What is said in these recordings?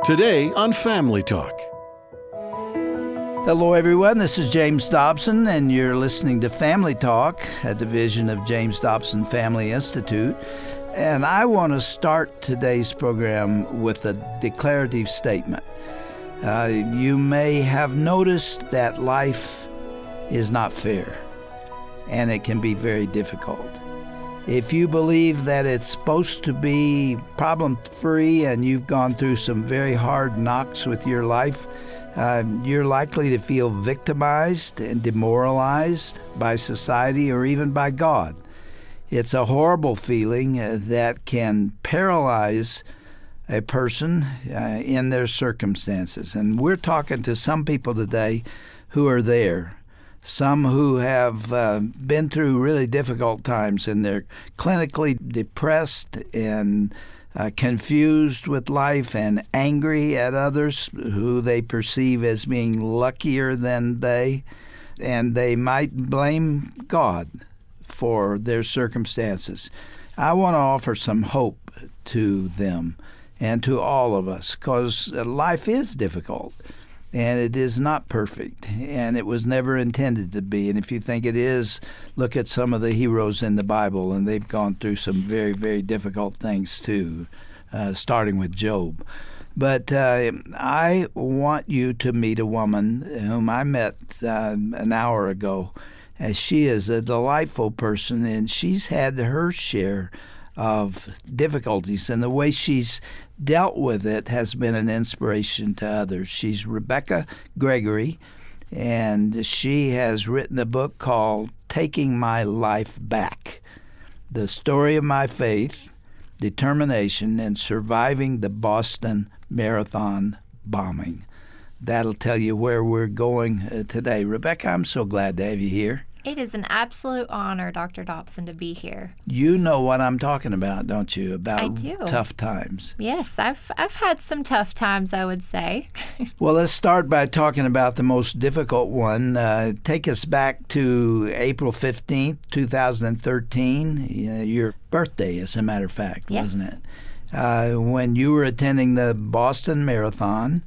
Today on Family Talk. Hello, everyone. This is James Dobson, and you're listening to Family Talk, a division of James Dobson Family Institute. And I want to start today's program with a declarative statement. You may have noticed that life is not fair, and it can be very difficult. If you believe that it's supposed to be problem-free and you've gone through some very hard knocks with your life, you're likely to feel victimized and demoralized by society or even by God. It's a horrible feeling that can paralyze a person in their circumstances. And we're talking to some people today who are there. Some who have been through really difficult times, and they're clinically depressed and confused with life and angry at others who they perceive as being luckier than they, and they might blame God for their circumstances. I want to offer some hope to them and to all of us, because life is difficult. And it is not perfect, and it was never intended to be. And if you think it is, look at some of the heroes in the Bible, and they've gone through some very, very difficult things too, starting with Job. But I want you to meet a woman whom I met an hour ago. She is a delightful person, and she's had her share of difficulties, and the way she's dealt with it has been an inspiration to others. She's Rebekah Gregory, and she has written a book called Taking My Life Back: The Story of My Faith, Determination, and Surviving the Boston Marathon Bombing. That'll tell you where we're going today. Rebekah, I'm so glad to have you here. It is an absolute honor, Dr. Dobson, to be here. You know what I'm talking about, don't you? About I do. Tough times. Yes, I've had some tough times, I would say. Well, let's start by talking about the most difficult one. Take us back to April 15th, 2013, your birthday, as a matter of fact, yes. Wasn't it? When you were attending the Boston Marathon,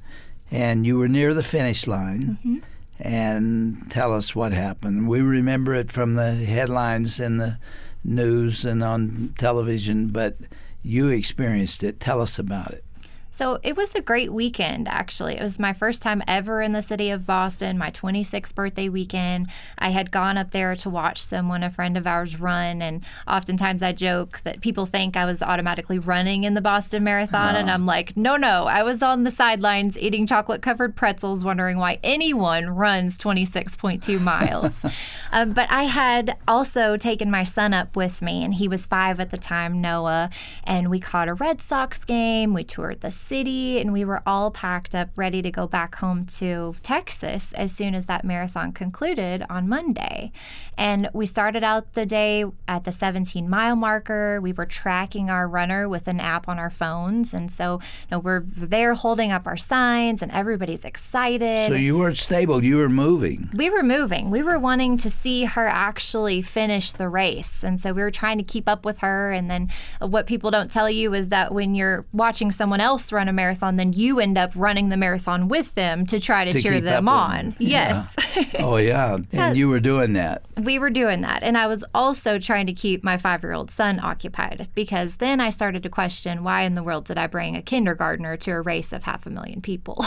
and you were near the finish line. Mm-hmm. And tell us what happened. We remember it from the headlines in the news and on television, but you experienced it. Tell us about it. So it was a great weekend, actually. It was my first time ever in the city of Boston, my 26th birthday weekend. I had gone up there to watch a friend of ours run, and oftentimes I joke that people think I was automatically running in the Boston Marathon, and I'm like, no, I was on the sidelines eating chocolate-covered pretzels, wondering why anyone runs 26.2 miles. But I had also taken my son up with me, and he was 5 at the time, Noah, and we caught a Red Sox game. We toured the city, and we were all packed up ready to go back home to Texas as soon as that marathon concluded on Monday. And we started out the day at the 17-mile marker. We were tracking our runner with an app on our phones, and so we're there holding up our signs, and everybody's excited. So you weren't stable, you were moving. We were moving. We were wanting to see her actually finish the race, and so we were trying to keep up with her. And then what people don't tell you is that when you're watching someone else run a marathon, then you end up running the marathon with them to try to cheer them on. Yes. Yeah. Oh, yeah. And you were doing that. We were doing that. And I was also trying to keep my 5-year-old son occupied, because then I started to question, why in the world did I bring a kindergartner to a race of 500,000 people?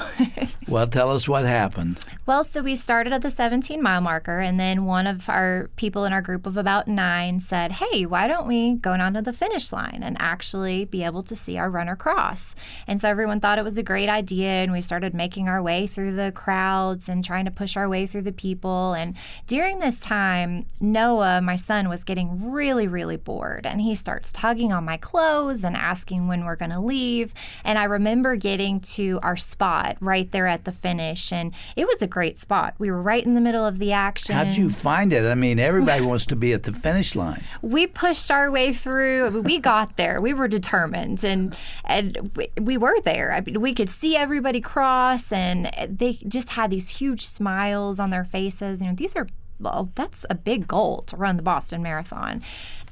Well, tell us what happened. Well, so we started at the 17-mile marker, and then one of our people in our group of about 9 said, hey, why don't we go down to the finish line and actually be able to see our runner cross? And so everyone thought it was a great idea, and we started making our way through the crowds and trying to push our way through the people. And during this time, Noah, my son, was getting really, really bored, and he starts tugging on my clothes and asking when we're going to leave. And I remember getting to our spot right there at the finish, and it was a great spot. We were right in the middle of the action. How'd you find it? I mean, everybody wants to be at the finish line. We pushed our way through. We got there. We were determined, and we were there. I mean, we could see everybody cross, and they just had these huge smiles on their faces. These are well, that's a big goal to run the Boston Marathon.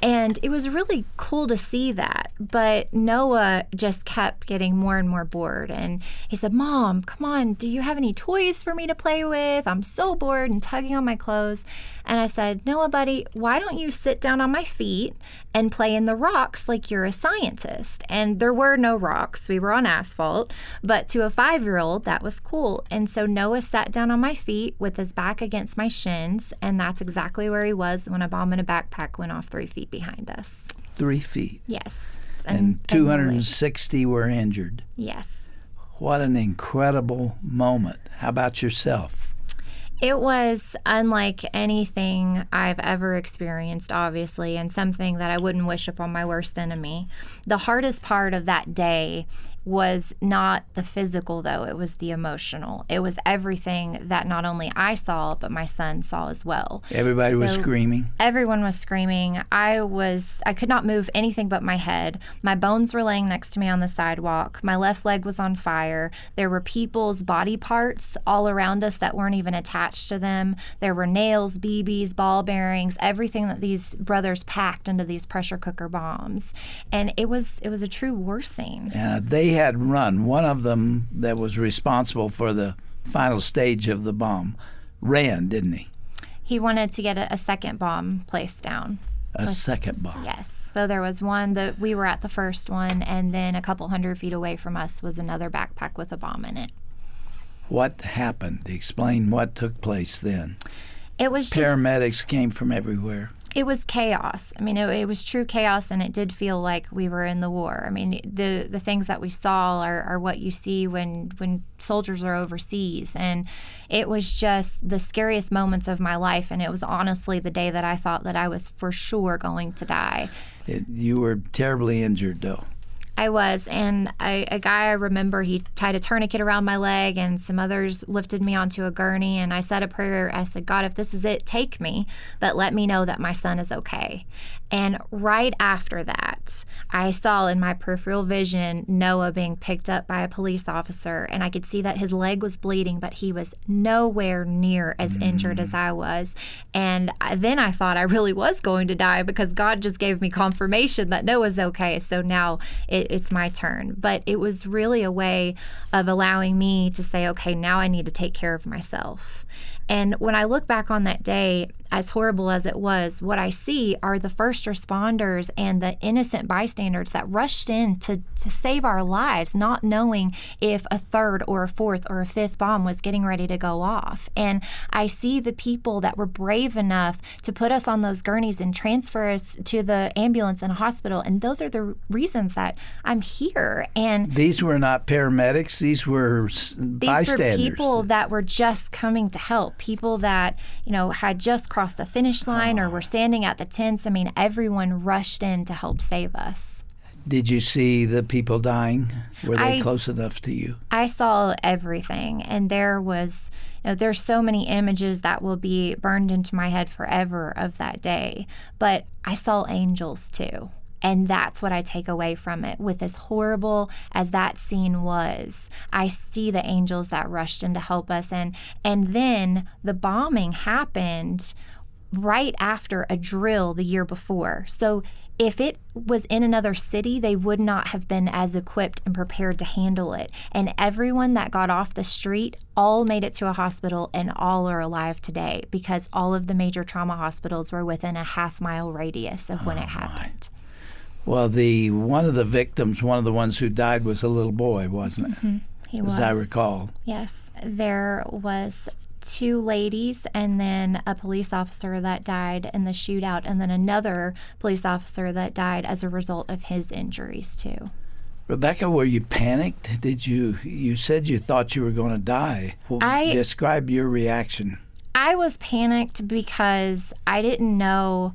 And it was really cool to see that. But Noah just kept getting more and more bored. And he said, Mom, come on, do you have any toys for me to play with? I'm so bored, and tugging on my clothes. And I said, Noah, buddy, why don't you sit down on my feet and play in the rocks like you're a scientist? And there were no rocks. We were on asphalt. But to a 5-year-old, that was cool. And so Noah sat down on my feet with his back against my shins. And that's exactly where he was when a bomb in a backpack went off 3 feet behind us. 3 feet. Yes. And 260 were injured. Yes. What an incredible moment. How about yourself? It was unlike anything I've ever experienced, obviously, and something that I wouldn't wish upon my worst enemy. The hardest part of that day was not the physical, though. It was the emotional. It was everything that not only I saw, but my son saw as well. Everybody was screaming? Everyone was screaming. I could not move anything but my head. My bones were laying next to me on the sidewalk. My left leg was on fire. There were people's body parts all around us that weren't even attached to them. There were nails, BBs, ball bearings, everything that these brothers packed into these pressure cooker bombs. And it was a true war scene. They had run. One of them that was responsible for the final stage of the bomb ran, didn't he? He wanted to get a second bomb placed down. A second bomb? Yes. So there was one that we were at the first one, and then a couple 100 feet away from us was another backpack with a bomb in it. What happened? Explain what took place then. It was Paramedics came from everywhere. It was chaos. I mean, it was true chaos, and it did feel like we were in the war. I mean, the things that we saw are what you see when soldiers are overseas. And it was just the scariest moments of my life, and it was honestly the day that I thought that I was for sure going to die. You were terribly injured, though. I was, and a guy I remember, he tied a tourniquet around my leg, and some others lifted me onto a gurney, and I said a prayer. I said, God, if this is it, take me, but let me know that my son is okay. And right after that, I saw in my peripheral vision Noah being picked up by a police officer, and I could see that his leg was bleeding, but he was nowhere near as injured as I was. And then I thought I really was going to die, because God just gave me confirmation that Noah's okay. So now it's my turn. But it was really a way of allowing me to say, okay, now I need to take care of myself. And when I look back on that day, as horrible as it was, what I see are the first responders and the innocent bystanders that rushed in to save our lives, not knowing if a third or a fourth or a fifth bomb was getting ready to go off. And I see the people that were brave enough to put us on those gurneys and transfer us to the ambulance and hospital. And those are the reasons that I'm here. And these were not paramedics. These were bystanders. These were people that were just coming to help, people that, had just crossed the finish line or were standing at the tents. I mean, everyone rushed in to help save us. Did you see the people dying? Were they close enough to you? I saw everything, and there was, there's so many images that will be burned into my head forever of that day. But I saw angels too. And that's what I take away from it. With as horrible as that scene was, I see the angels that rushed in to help us. And then the bombing happened right after a drill the year before. So if it was in another city, they would not have been as equipped and prepared to handle it. And everyone that got off the street all made it to a hospital, and all are alive today, because all of the major trauma hospitals were within a half-mile radius of when it happened. Well, one of the victims, one of the ones who died, was a little boy, wasn't it? Mm-hmm. He was. As I recall. Yes. There was 2 ladies and then a police officer that died in the shootout, and then another police officer that died as a result of his injuries too. Rebekah, were you panicked? You said you thought you were going to die. Well, describe your reaction. I was panicked because I didn't know.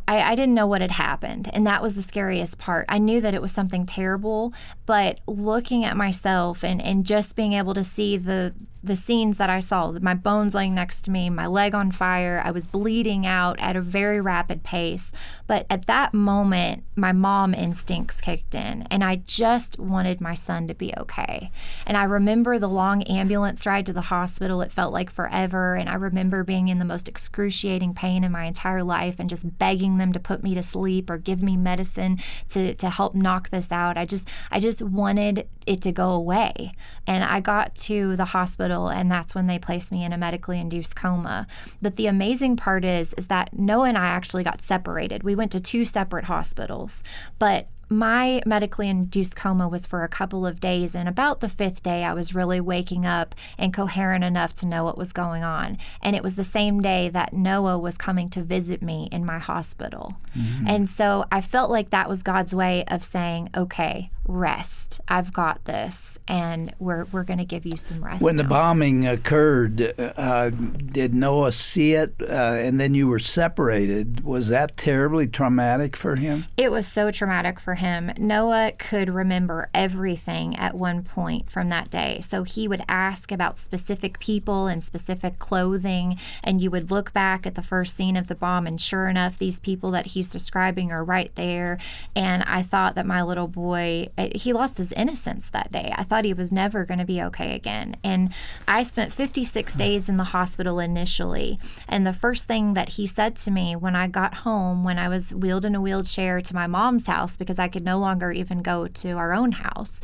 I didn't know what had happened, and that was the scariest part. I knew that it was something terrible, but looking at myself and just being able to see the the scenes that I saw, my bones laying next to me, my leg on fire, I was bleeding out at a very rapid pace. But at that moment, my mom instincts kicked in, and I just wanted my son to be okay. And I remember the long ambulance ride to the hospital. It felt like forever, and I remember being in the most excruciating pain in my entire life and just begging them to put me to sleep or give me medicine to help knock this out. I just wanted it to go away. And I got to the hospital, and that's when they placed me in a medically induced coma. But the amazing part is that Noah and I actually got separated. We went to 2 separate hospitals, but my medically induced coma was for a couple of days, and about the 5th day, I was really waking up and coherent enough to know what was going on. And it was the same day that Noah was coming to visit me in my hospital. Mm-hmm. And so I felt like that was God's way of saying, okay, rest. I've got this, and we're going to give you some rest. When now. the bombing occurred, did Noah see it, and then you were separated? Was that terribly traumatic for him? It was so traumatic for him. Noah could remember everything at one point from that day. So he would ask about specific people and specific clothing, and you would look back at the first scene of the bomb, and sure enough, these people that he's describing are right there. And I thought that my little boy, he lost his innocence that day. I thought he was never going to be okay again. And I spent 56 days in the hospital initially. And the first thing that he said to me when I got home, when I was wheeled in a wheelchair to my mom's house, because I could no longer even go to our own house,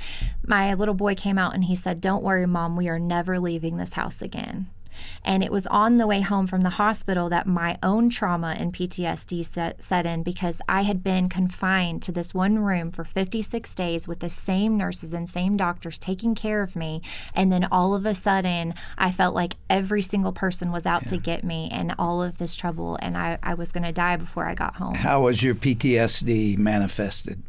my little boy came out and he said, "Don't worry, Mom, we are never leaving this house again." And it was on the way home from the hospital that my own trauma and PTSD set in, because I had been confined to this one room for 56 days with the same nurses and same doctors taking care of me. And then all of a sudden, I felt like every single person was out to get me and all of this trouble, and I was going to die before I got home. How was your PTSD manifested?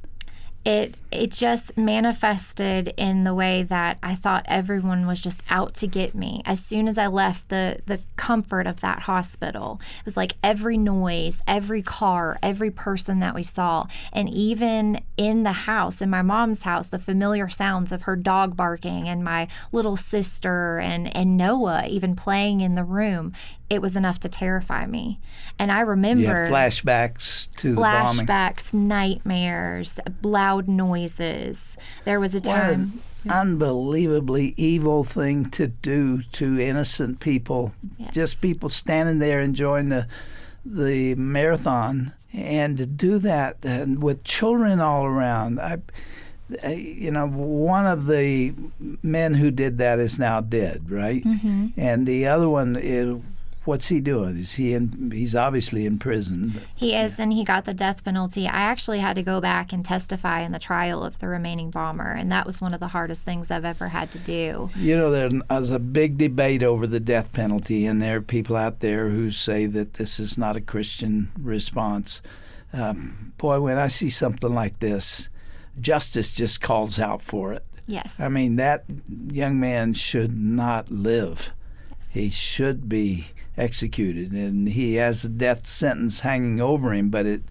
It just manifested in the way that I thought everyone was just out to get me. As soon as I left the comfort of that hospital, it was like every noise, every car, every person that we saw, and even in the house, in my mom's house, the familiar sounds of her dog barking and my little sister and Noah even playing in the room, it was enough to terrify me. And I remember... You have flashbacks to the bombing? Flashbacks, nightmares, loud noises. There was a time... What an unbelievably evil thing to do to innocent people. Yes. Just people standing there enjoying the marathon. And to do that with children all around. One of the men who did that is now dead, right? Mm-hmm. And the other one is... What's he doing? He's obviously in prison. He is, and he got the death penalty. I actually had to go back and testify in the trial of the remaining bomber, and that was one of the hardest things I've ever had to do. There's a big debate over the death penalty, and there are people out there who say that this is not a Christian response. Boy, when I see something like this, justice just calls out for it. Yes. I mean, that young man should not live. Yes. He should be executed, and he has a death sentence hanging over him, but it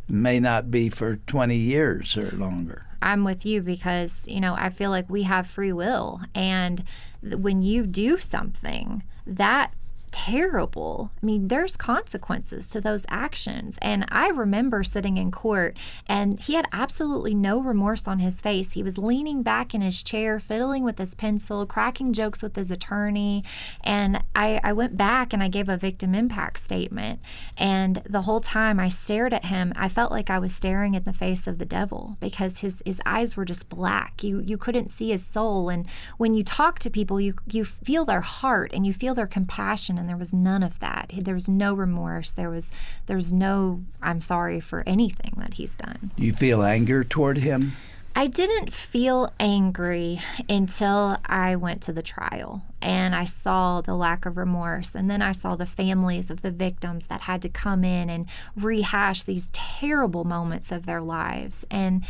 may not be for 20 years or longer. I'm with you because, I feel like we have free will, and when you do something that terrible, there's consequences to those actions. And I remember sitting in court, and he had absolutely no remorse on his face. He was leaning back in his chair, fiddling with his pencil, cracking jokes with his attorney. And I went back and I gave a victim impact statement. And the whole time I stared at him, I felt like I was staring at the face of the devil, because his eyes were just black. You couldn't see his soul. And when you talk to people, you feel their heart and you feel their compassion. And there was none of that. There was no remorse. There was no I'm sorry for anything that he's done. You feel anger toward him? I didn't feel angry until I went to the trial and I saw the lack of remorse, and then I saw the families of the victims that had to come in and rehash these terrible moments of their lives. And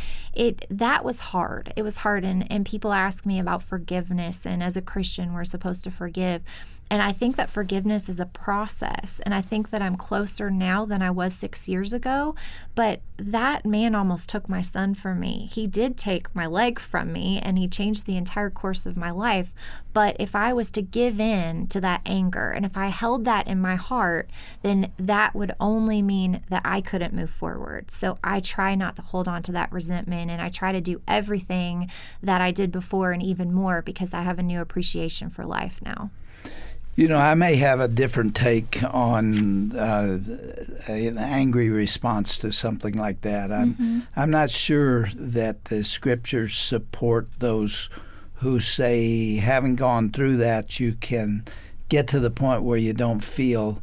that was hard. It was hard, and people ask me about forgiveness, and as a Christian we're supposed to forgive. And I think that forgiveness is a process. And I think that I'm closer now than I was 6 years ago. But that man almost took my son from me. He did take my leg from me, and he changed the entire course of my life. But if I was to give in to that anger, and if I held that in my heart, then that would only mean that I couldn't move forward. So I try not to hold on to that resentment, and I try to do everything that I did before and even more, because I have a new appreciation for life now. You know, I may have a different take on an angry response to something like that. I'm not sure that the scriptures support those who say, having gone through that, you can get to the point where you don't feel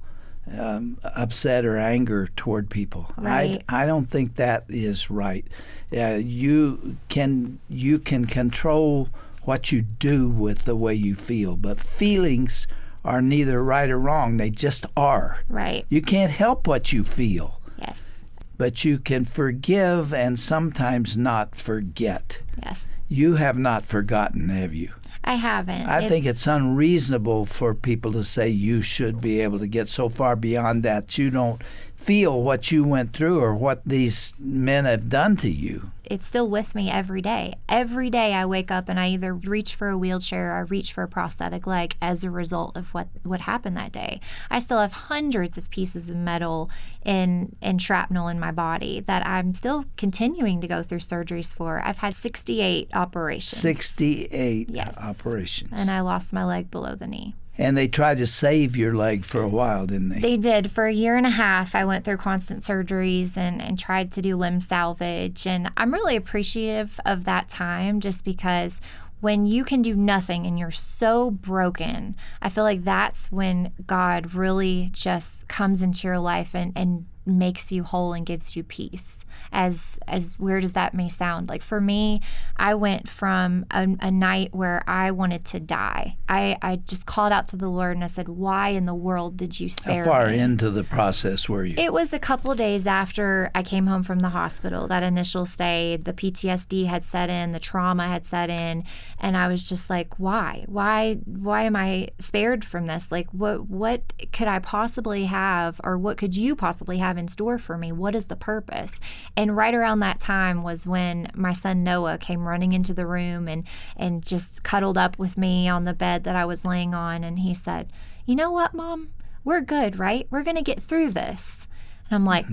upset or anger toward people. Right. I don't think that is right. You can control what you do with the way you feel, but feelings are neither right or wrong. They just are. Right. You can't help what you feel. Yes. But you can forgive and sometimes not forget. Yes. You have not forgotten, have you? I haven't. I think it's unreasonable for people to say you should be able to get so far beyond that you don't feel what you went through or what these men have done to you. It's still with me every day. Every day I wake up and I either reach for a wheelchair or I reach for a prosthetic leg as a result of what happened that day. I still have hundreds of pieces of metal and shrapnel in my body that I'm still continuing to go through surgeries for. I've had 68 operations. 68 Yes. operations. And I lost my leg below the knee. And they tried to save your leg for a while, didn't they? They did. For a year and a half, I went through constant surgeries and tried to do limb salvage. And I'm really appreciative of that time, just because when you can do nothing and you're so broken, I feel like that's when God really just comes into your life and makes you whole and gives you peace. As weird as that may sound. Like for me, I went from a night where I wanted to die. I just called out to the Lord and I said, why in the world did you spare me? How far into the process were you? It was a couple days after I came home from the hospital, that initial stay. The PTSD had set in, the trauma had set in, and I was just like, why? Why am I spared from this? Like, what could I possibly have, or what could you possibly have in store for me? What is the purpose? And right around that time was when my son Noah came running into the room and just cuddled up with me on the bed that I was laying on, and he said, you know what, Mom? We're good, right? We're going to get through this. And I'm like,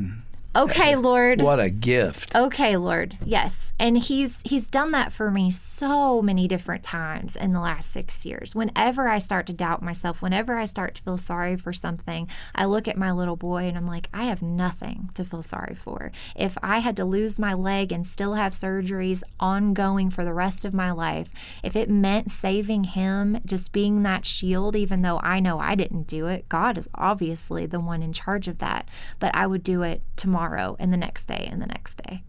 okay, Lord. What a gift. Okay, Lord. Yes. And he's done that for me so many different times in the last 6 years. Whenever I start to doubt myself, whenever I start to feel sorry for something, I look at my little boy and I'm like, I have nothing to feel sorry for. If I had to lose my leg and still have surgeries ongoing for the rest of my life, if it meant saving him, just being that shield, even though I know I didn't do it, God is obviously the one in charge of that, but I would do it tomorrow and the next day and the next day.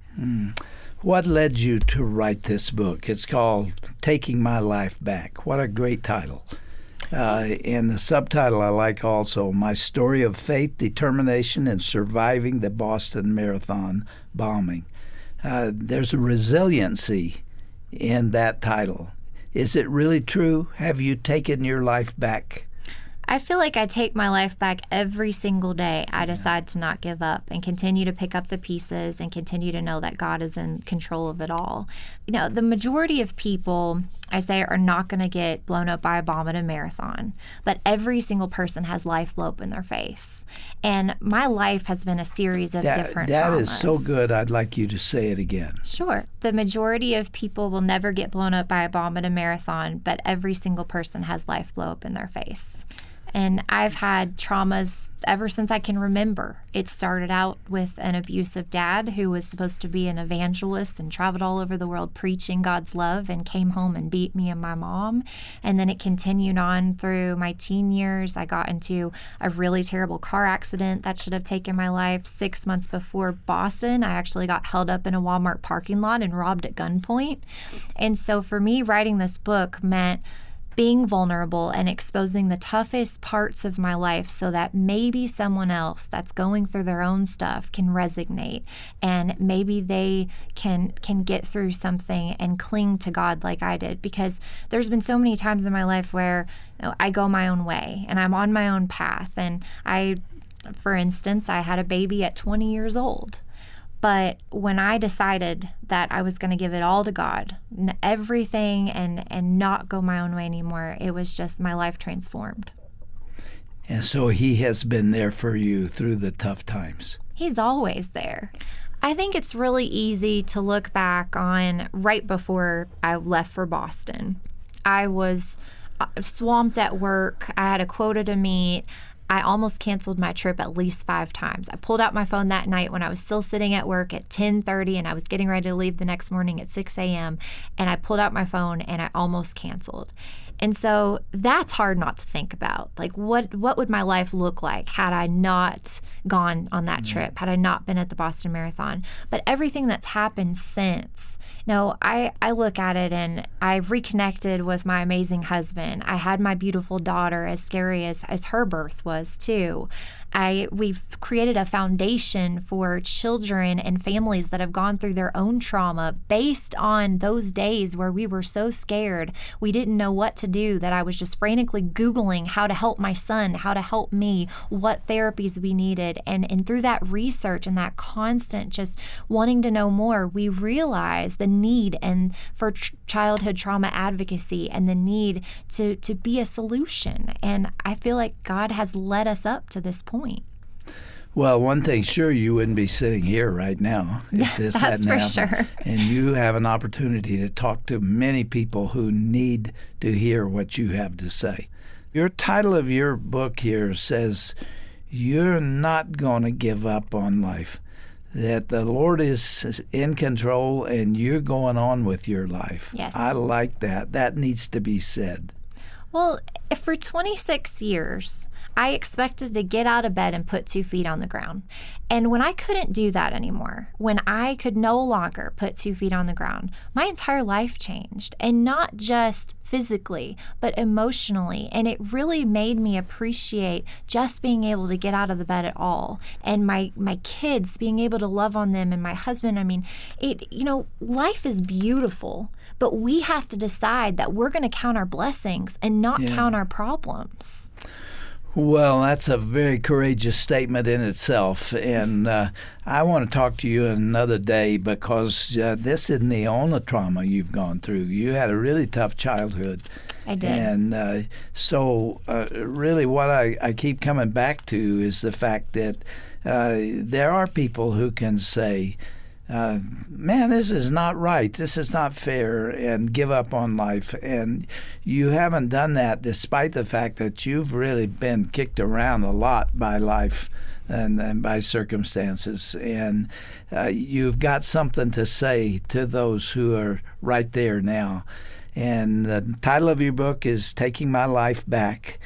What led you to write this book? It's called Taking My Life Back. What a great title. And the subtitle I like also, My Story of Faith, Determination, and Surviving the Boston Marathon Bombing. There's a resiliency in that title. Is it really true? Have you taken your life back? I feel like I take my life back every single day. I decide to not give up and continue to pick up the pieces and continue to know that God is in control of it all. You know, the majority of people, I say, are not going to get blown up by a bomb at a marathon, but every single person has life blow up in their face. And my life has been a series of different traumas. That is so good. I'd like you to say it again. Sure. The majority of people will never get blown up by a bomb at a marathon, but every single person has life blow up in their face. And I've had traumas ever since I can remember. It started out with an abusive dad who was supposed to be an evangelist and traveled all over the world preaching God's love and came home and beat me and my mom. And then it continued on through my teen years. I got into a really terrible car accident that should have taken my life. 6 months before Boston, I actually got held up in a Walmart parking lot and robbed at gunpoint. And so for me, writing this book meant being vulnerable and exposing the toughest parts of my life so that maybe someone else that's going through their own stuff can resonate, and maybe they can get through something and cling to God like I did. Because there's been so many times in my life where I go my own way and I'm on my own path. And for instance, I had a baby at 20 years old. But when I decided that I was going to give it all to God, everything, and not go my own way anymore, it was just my life transformed. And so He has been there for you through the tough times. He's always there. I think it's really easy to look back on right before I left for Boston. I was swamped at work. I had a quota to meet. I almost canceled my trip at least 5 times. I pulled out my phone that night when I was still sitting at work at 10:30 and I was getting ready to leave the next morning at 6 a.m. And I pulled out my phone and I almost canceled. And so that's hard not to think about. Like, what would my life look like had I not gone on that trip, had I not been at the Boston Marathon? But everything that's happened since, I look at it and I've reconnected with my amazing husband. I had my beautiful daughter, as scary as her birth was too. We've created a foundation for children and families that have gone through their own trauma based on those days where we were so scared, we didn't know what to do, that I was just frantically Googling how to help my son, how to help me, what therapies we needed. And through that research and that constant just wanting to know more, we realized the need and for childhood trauma advocacy and the need to be a solution. And I feel like God has led us up to this point. Well, one thing sure, you wouldn't be sitting here right now if this That's hadn't for happened. sure. And you have an opportunity to talk to many people who need to hear what you have to say. Your title of your book here says, "You're not going to give up on life." That the Lord is in control and you're going on with your life. Yes. I like that. That needs to be said. Well, for 26 years, I expected to get out of bed and put 2 feet on the ground. And when I couldn't do that anymore, when I could no longer put 2 feet on the ground, my entire life changed. And not just physically, but emotionally. And it really made me appreciate just being able to get out of the bed at all. And my kids, being able to love on them, and my husband. I mean, life is beautiful, but we have to decide that we're going to count our blessings and not count our problems. Well, that's a very courageous statement in itself, and I want to talk to you another day because this isn't the only trauma you've gone through. You had a really tough childhood. I did. And so really what I keep coming back to is the fact that there are people who can say, man, this is not right, this is not fair, and give up on life. And you haven't done that despite the fact that you've really been kicked around a lot by life and by circumstances. And you've got something to say to those who are right there now. And the title of your book is Taking My Life Back,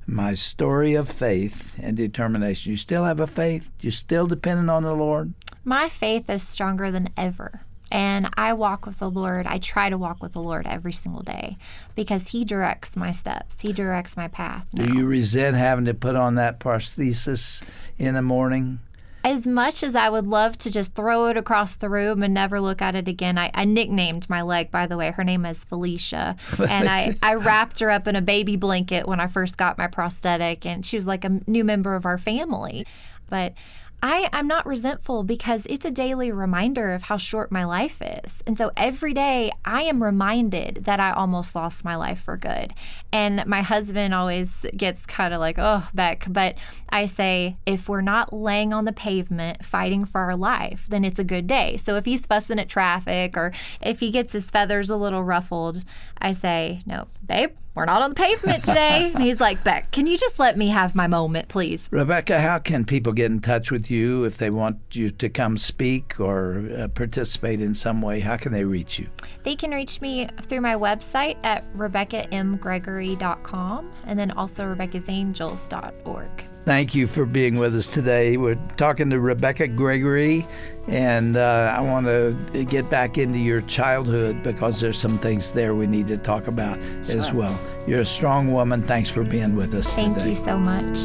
My Story of Faith and Determination. You still have a faith? You're still dependent on the Lord? My faith is stronger than ever. And I walk with the Lord. I try to walk with the Lord every single day because He directs my steps. He directs my path now. Do you resent having to put on that prosthesis in the morning? As much as I would love to just throw it across the room and never look at it again, I nicknamed my leg, by the way. Her name is Felicia. And I wrapped her up in a baby blanket when I first got my prosthetic, and she was like a new member of our family. But I'm not resentful because it's a daily reminder of how short my life is. And so every day I am reminded that I almost lost my life for good. And my husband always gets kind of like, oh, Beck. But I say, if we're not laying on the pavement fighting for our life, then it's a good day. So if he's fussing at traffic or if he gets his feathers a little ruffled, I say, no, babe, we're not on the pavement today. And he's like, Beck, can you just let me have my moment, please? Rebekah, how can people get in touch with you if they want you to come speak or participate in some way? How can they reach you? They can reach me through my website at RebekahMGregory.com and then also RebekahsAngels.org. Thank you for being with us today. We're talking to Rebekah Gregory, And I want to get back into your childhood because there's some things there we need to talk about as well. You're a strong woman. Thanks for being with us today. Thank you so much.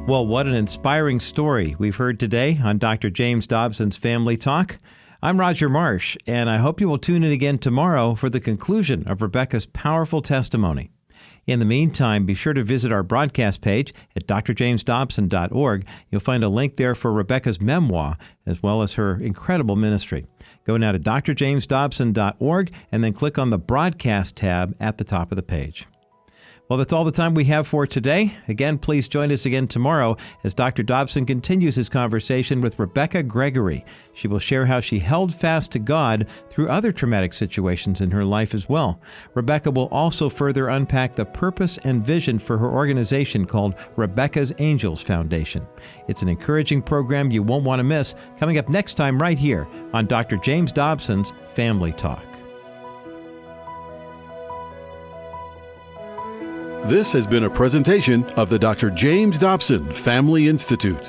Well, what an inspiring story we've heard today on Dr. James Dobson's Family Talk. I'm Roger Marsh, and I hope you will tune in again tomorrow for the conclusion of Rebekah's powerful testimony. In the meantime, be sure to visit our broadcast page at drjamesdobson.org. You'll find a link there for Rebekah's memoir, as well as her incredible ministry. Go now to drjamesdobson.org and then click on the Broadcast tab at the top of the page. Well, that's all the time we have for today. Again, please join us again tomorrow as Dr. Dobson continues his conversation with Rebekah Gregory. She will share how she held fast to God through other traumatic situations in her life as well. Rebekah will also further unpack the purpose and vision for her organization called Rebekah's Angels Foundation. It's an encouraging program you won't want to miss, coming up next time right here on Dr. James Dobson's Family Talk. This has been a presentation of the Dr. James Dobson Family Institute.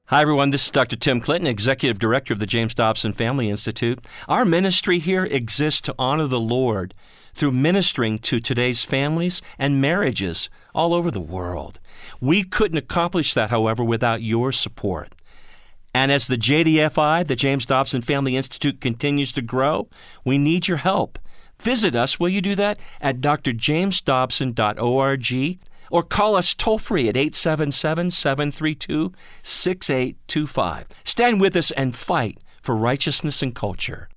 Hi, everyone. This is Dr. Tim Clinton, Executive Director of the James Dobson Family Institute. Our ministry here exists to honor the Lord through ministering to today's families and marriages all over the world. We couldn't accomplish that, however, without your support. And as the JDFI, the James Dobson Family Institute, continues to grow, we need your help. Visit us, will you do that, at drjamesdobson.org, or call us toll-free at 877-732-6825. Stand with us and fight for righteousness and culture.